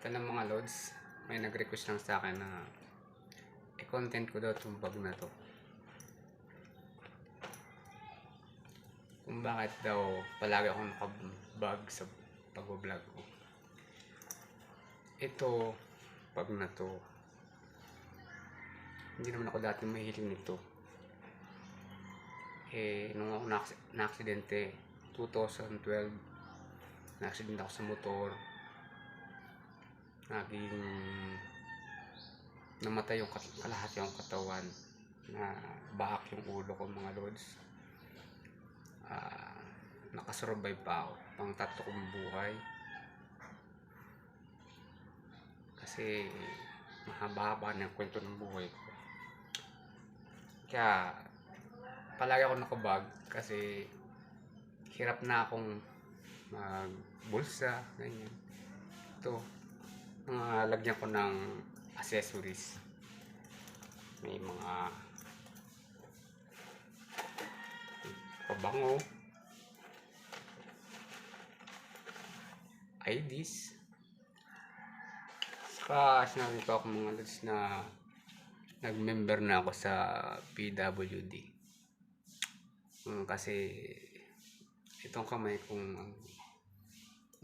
Ito ng mga loads, may nag-request lang sa akin na i-content ko daw itong bag na to. Kung bakit daw palagi akong naka-bag sa pag-vlog ko. Ito, bag na to, hindi naman ako dati mahilig nito. Nung ako na-aksidente, 2012, na-aksidente ako sa motor. Naging namatay yung kalahati yung katawan, na bahak yung ulo ko mga lods. Nakasurvive pa ako pang 3 kong buhay kasi mahaba-haba na yung kwento ng buhay ko. Kaya palagi ako nakabag kasi hirap na akong magbulsa, ganyan. Ito, lagyan ko ng accessories. May mga pabango, IDs, saka sinabi ko ako mga lods na nag-member na ako sa PWD. Kasi itong kamay kong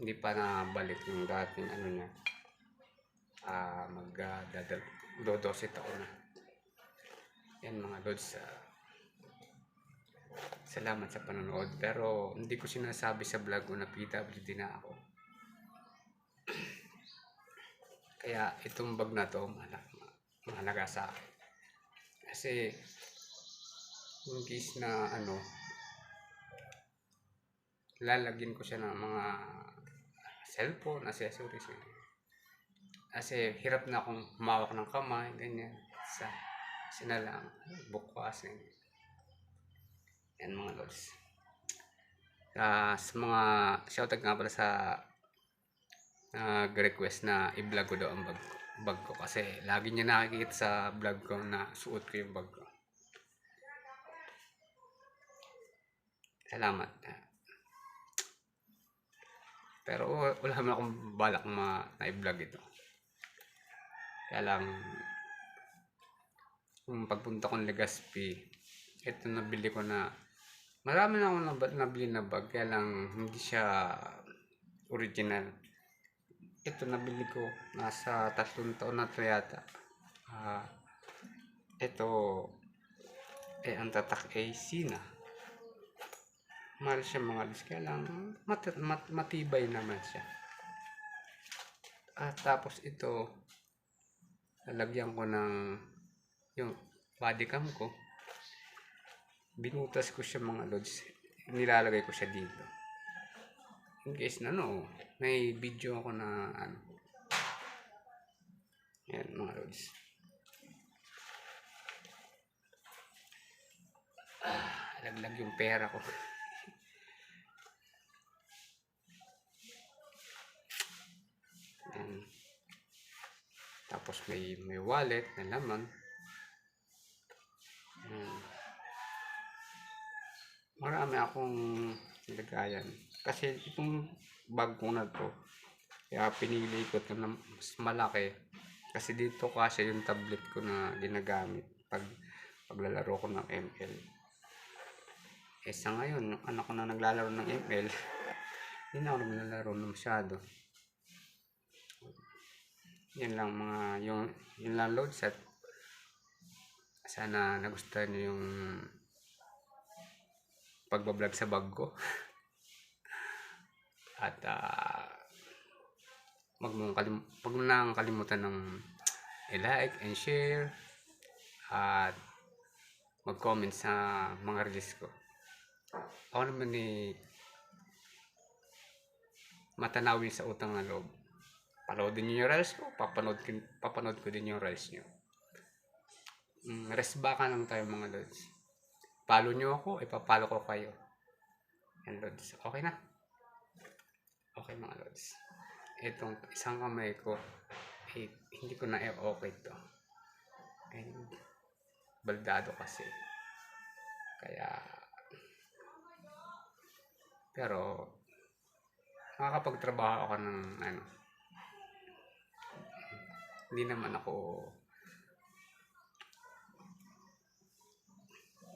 hindi pa nabalik yung dating ano niya, magdodosit ako na. Yan mga lods, salamat sa panonood, pero hindi ko sinasabi sa vlog ko na PWD na ako. Kaya itong bag na to mahalaga sa akin. Kasi in case na lalagyan ko siya ng mga cellphone, accessories. Kasi hirap na akong humawak ng kamay, ganyan. Kasi na lang, bukas. Yan mga lods. Sa mga shoutout nga pala sa nag-request na i-vlog ko daw ang bag ko kasi lagi niya nakikita sa vlog ko na suot ko yung bag ko. Salamat. Pero wala naman akong balak na-i-vlog ito. Kaya lang yung pagpunta kong Legazpi, ito nabili ko na, marami na akong nabili na bag, kaya lang hindi siya original. Ito nabili ko nasa 3 taon na ito yata. Ito ang tatak AC na. Mahal siya mga lods, kaya lang matibay naman siya. Tapos ito, lalagyan ko ng yung bodycam ko. Binutas ko siya mga lods, nilalagay ko siya dito in case na may video ako na yan mga lods. Laglag yung pera ko. Yan. Tapos may wallet na laman. Marami akong lagayan kasi itong bag ko na to, kaya pinili ko ito na mas malaki kasi dito kasi yung tablet ko na ginagamit paglalaro ko ng ML. Sa ngayon yung anak ko na naglalaro ng ML, hindi na ako naglalaro na masyado. Yan lang yun lang load set. Sana nagustuhan nyo yung pagbablog sa bag ko. At wag mo nang kalimutan ng i-like and share at mag-comment sa mga release ko. Ako naman matanawin sa utang na loob. Panoodin nyo yung reels ko, papanood ko din yung reels nyo. Rest baka lang tayo mga lods. Follow nyo ako, ipapalo ko kayo. Yan lods, okay na? Okay mga lods. Itong isang kamay ko, hindi ko na okay to. Baldado kasi. Kaya, pero makakapagtrabaho ako ng Hindi naman ako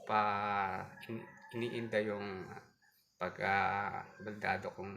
pa iniinda yung pagka baldado kong